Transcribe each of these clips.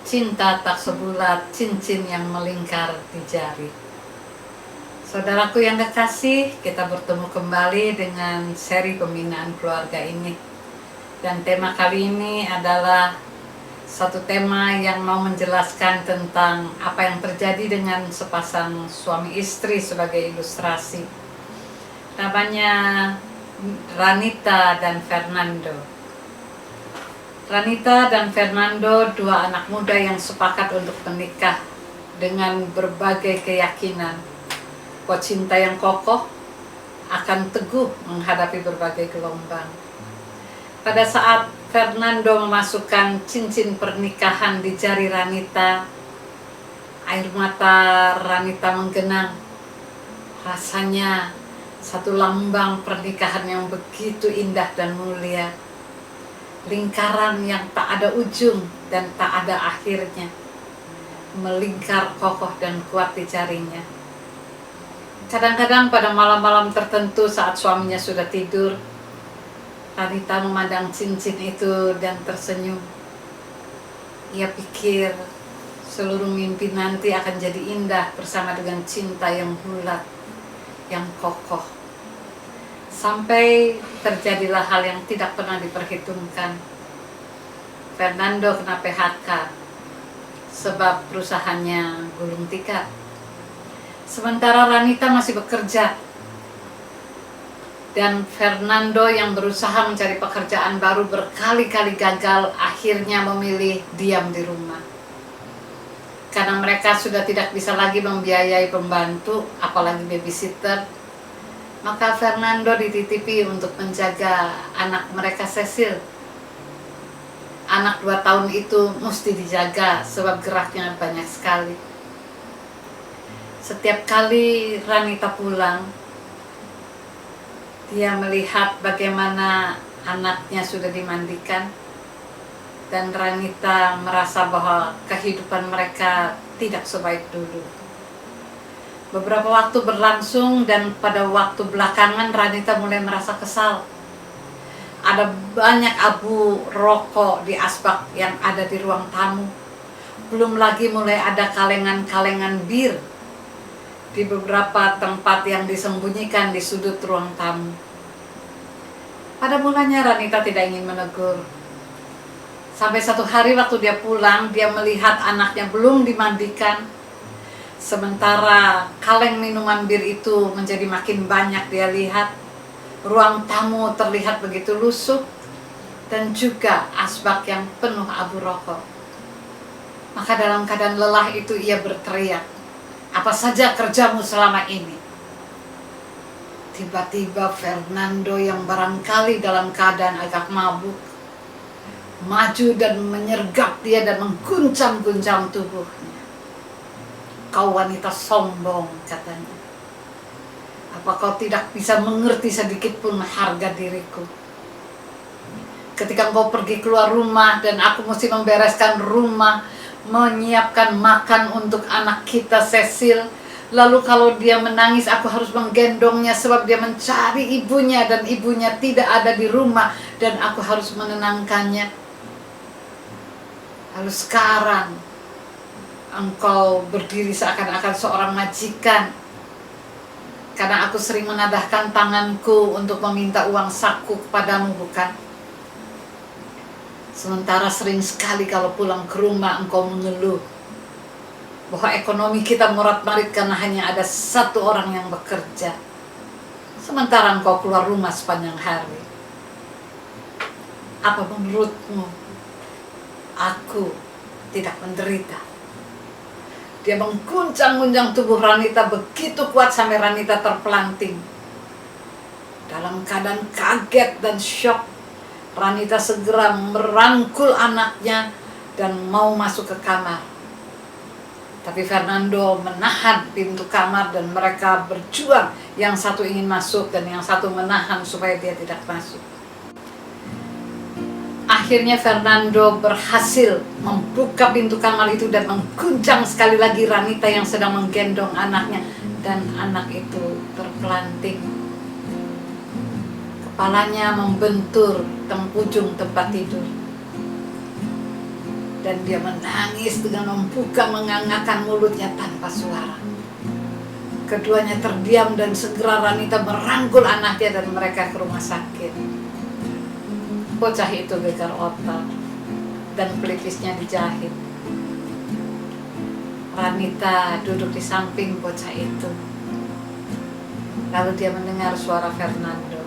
Cinta tak sebulat cincin yang melingkar di jari. Saudaraku yang kekasih, kita bertemu kembali dengan seri pembinaan keluarga ini. Dan tema kali ini adalah satu tema yang mau menjelaskan tentang apa yang terjadi dengan sepasang suami istri sebagai ilustrasi. Namanya Ranita dan Fernando. Ranita dan Fernando, dua anak muda yang sepakat untuk menikah dengan berbagai keyakinan bahwa cinta yang kokoh akan teguh menghadapi berbagai gelombang. Pada saat Fernando memasukkan cincin pernikahan di jari Ranita, air mata Ranita menggenang. Rasanya satu lambang pernikahan yang begitu indah dan mulia. Lingkaran yang tak ada ujung dan tak ada akhirnya, melingkar kokoh dan kuat di jarinya. Kadang-kadang pada malam-malam tertentu saat suaminya sudah tidur, Ranita memandang cincin itu dan tersenyum. Ia pikir seluruh mimpi nanti akan jadi indah bersama dengan cinta yang bulat, yang kokoh. Sampai terjadilah hal yang tidak pernah diperhitungkan. Fernando kena PHK sebab perusahaannya gulung tikar. Sementara Ranita masih bekerja. Dan Fernando yang berusaha mencari pekerjaan baru berkali-kali gagal, akhirnya memilih diam di rumah. Karena mereka sudah tidak bisa lagi membiayai pembantu, apalagi babysitter, maka Fernando dititipi untuk menjaga anak mereka Cecil. Anak 2 tahun itu mesti dijaga sebab geraknya banyak sekali. Setiap kali Ranita pulang, dia melihat bagaimana anaknya sudah dimandikan, dan Ranita merasa bahwa kehidupan mereka tidak sebaik dulu. Beberapa waktu berlangsung dan pada waktu belakangan Ranita mulai merasa kesal. Ada banyak abu rokok di asbak yang ada di ruang tamu. Belum lagi mulai ada kalengan-kalengan bir di beberapa tempat yang disembunyikan di sudut ruang tamu. Pada mulanya Ranita tidak ingin menegur. Sampai satu hari waktu dia pulang, dia melihat anaknya belum dimandikan. Sementara kaleng minuman bir itu menjadi makin banyak dia lihat. Ruang tamu terlihat begitu lusuh, dan juga asbak yang penuh abu rokok. Maka dalam keadaan lelah itu ia berteriak, "Apa saja kerjamu selama ini?" Tiba-tiba Fernando yang barangkali dalam keadaan agak mabuk maju dan menyergap dia dan mengguncang-guncang tubuhnya. "Kau wanita sombong," katanya. "Apa kau tidak bisa mengerti sedikit pun harga diriku? Ketika kau pergi keluar rumah dan aku mesti membereskan rumah, menyiapkan makan untuk anak kita Cecil, lalu kalau dia menangis aku harus menggendongnya sebab dia mencari ibunya dan ibunya tidak ada di rumah dan aku harus menenangkannya. Lalu sekarang engkau berdiri seakan-akan seorang majikan karena aku sering menadahkan tanganku untuk meminta uang saku kepadamu, bukan? Sementara sering sekali kalau pulang ke rumah engkau mengeluh bahwa ekonomi kita morat-marit karena hanya ada satu orang yang bekerja, sementara engkau keluar rumah sepanjang hari. Apa menurutmu aku tidak menderita?" Dia mengguncang-guncang tubuh Ranita begitu kuat sampai Ranita terpelanting. Dalam keadaan kaget dan syok, Ranita segera merangkul anaknya dan mau masuk ke kamar. Tapi Fernando menahan pintu kamar dan mereka berjuang. Yang satu ingin masuk dan yang satu menahan supaya dia tidak masuk. Akhirnya Fernando berhasil membuka pintu kamar itu dan mengguncang sekali lagi Ranita yang sedang menggendong anaknya, dan anak itu terpelanting. Kepalanya membentur ujung tempat tidur. Dan dia menangis dengan membuka mengangakkan mulutnya tanpa suara. Keduanya terdiam dan segera Ranita merangkul anaknya dan mereka ke rumah sakit. Bocah itu gegar otak dan pelipisnya dijahit. Ranita duduk di samping bocah itu. Lalu dia mendengar suara Fernando.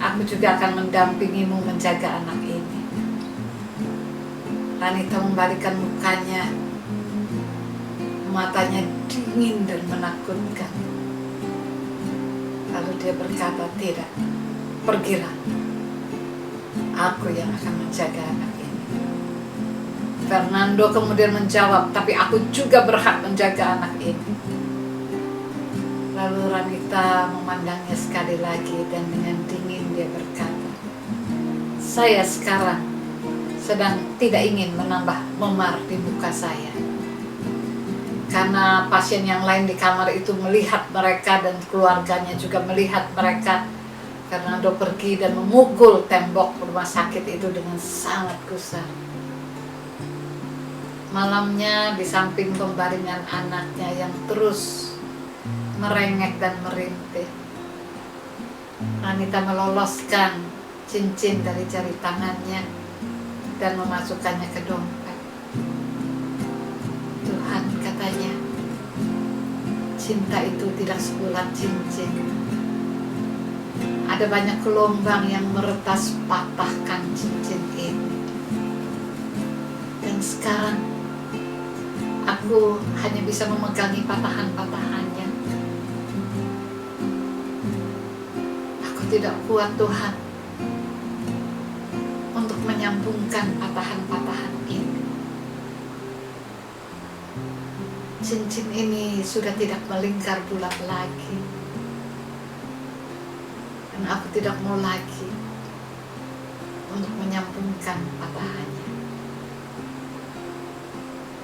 Aku juga akan mendampingimu menjaga anak ini. Ranita membalikkan mukanya. Matanya dingin dan menakutkan. Lalu dia berkata, tidak, pergilah. Aku yang akan menjaga anak ini. Fernando kemudian menjawab, tapi aku juga berhak menjaga anak ini. Lalu Ranita memandangnya sekali lagi dan dengan dingin dia berkata, saya sekarang sedang tidak ingin menambah memar di muka saya. Karena pasien yang lain di kamar itu melihat mereka dan keluarganya juga melihat mereka. Fernando pergi dan memukul tembok rumah sakit itu dengan sangat gusar. Malamnya di samping pembaringan anaknya yang terus merengek dan merintih, Ranita meloloskan cincin dari jari tangannya dan memasukkannya ke dompet. Tuhan, katanya, cinta itu tidak sebulat cincin. Ada banyak gelombang yang meretas patahkan cincin ini. Dan sekarang aku hanya bisa memegangi patahan-patahannya. Aku tidak kuat, Tuhan, untuk menyambungkan patahan-patahan ini. Cincin ini sudah tidak melingkar bulat lagi. Dan aku tidak mau lagi untuk menyambungkan patahannya.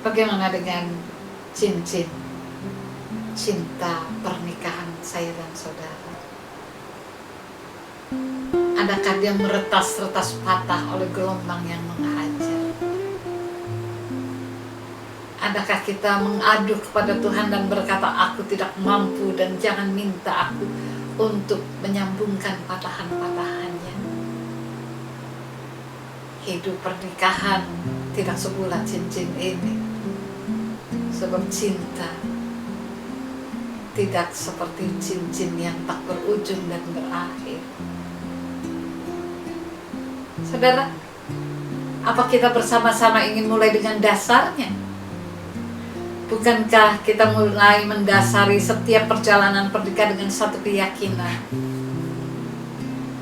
Bagaimana dengan cincin cinta pernikahan saya dan saudara? Adakah dia meretas-retas patah oleh gelombang yang menghajar? Adakah kita mengadu kepada Tuhan dan berkata, aku tidak mampu dan jangan minta aku untuk menyambungkan patahan-patahannya? Hidup pernikahan tidak sebulat cincin ini. Sebab cinta tidak seperti cincin yang tak berujung dan berakhir. Saudara, apa kita bersama-sama ingin mulai dengan dasarnya? Bukankah kita mulai mendasari setiap perjalanan pernikahan dengan satu keyakinan?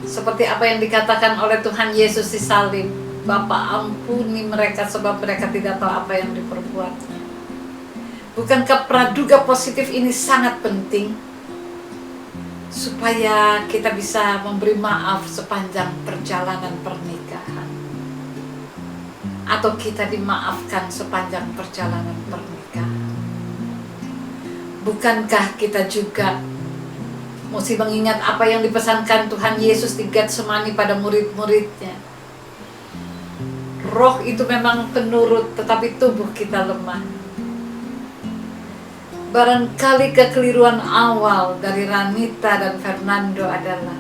Seperti apa yang dikatakan oleh Tuhan Yesus di salib, Bapa, ampuni mereka sebab mereka tidak tahu apa yang diperbuatnya. Bukankah praduga positif ini sangat penting supaya kita bisa memberi maaf sepanjang perjalanan pernikahan, atau kita dimaafkan sepanjang perjalanan pernikahan? Bukankah kita juga mesti mengingat apa yang dipesankan Tuhan Yesus di Getsemani pada murid-muridnya? Roh itu memang penurut, tetapi tubuh kita lemah. Barangkali kekeliruan awal dari Ranita dan Fernando adalah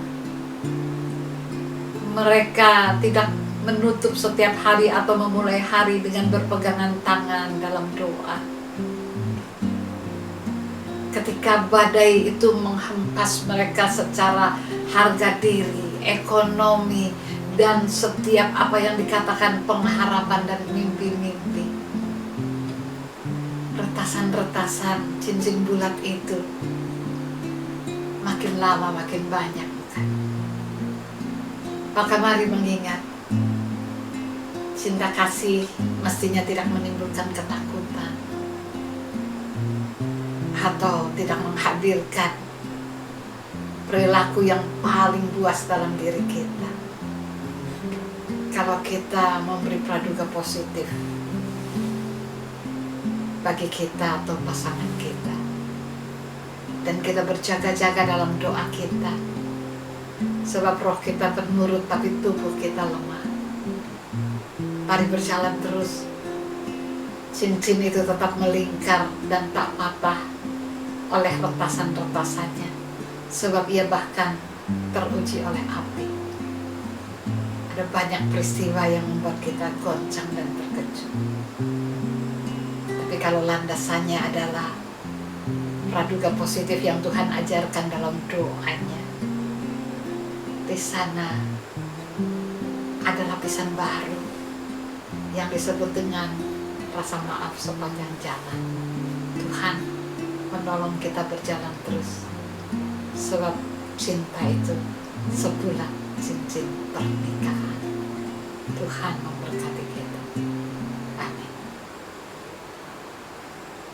mereka tidak menutup setiap hari atau memulai hari dengan berpegangan tangan dalam doa. Ketika badai itu menghempas mereka secara harga diri, ekonomi, dan setiap apa yang dikatakan pengharapan dan mimpi-mimpi, retasan-retasan cincin bulat itu makin lama makin banyak, bukan? Maka mari mengingat, cinta kasih mestinya tidak menimbulkan ketakutan atau tidak menghadirkan perilaku yang paling buas dalam diri kita. Kalau kita memberi praduga positif bagi kita atau pasangan kita, dan kita berjaga-jaga dalam doa kita, sebab roh kita penurut tapi tubuh kita lemah. Mari berjalan terus. Cincin itu tetap melingkar dan tak patah oleh retasan-retasannya, sebab ia bahkan teruji oleh api. Ada banyak peristiwa yang membuat kita goncang dan terkejut. Tapi kalau landasannya adalah praduga positif yang Tuhan ajarkan dalam doanya, di sana ada lapisan baru yang disebut dengan rasa maaf sepanjang jalan. Tuhan menolong kita berjalan terus, sebab cinta itu sebulan cincin pernikahan. Tuhan memberkati.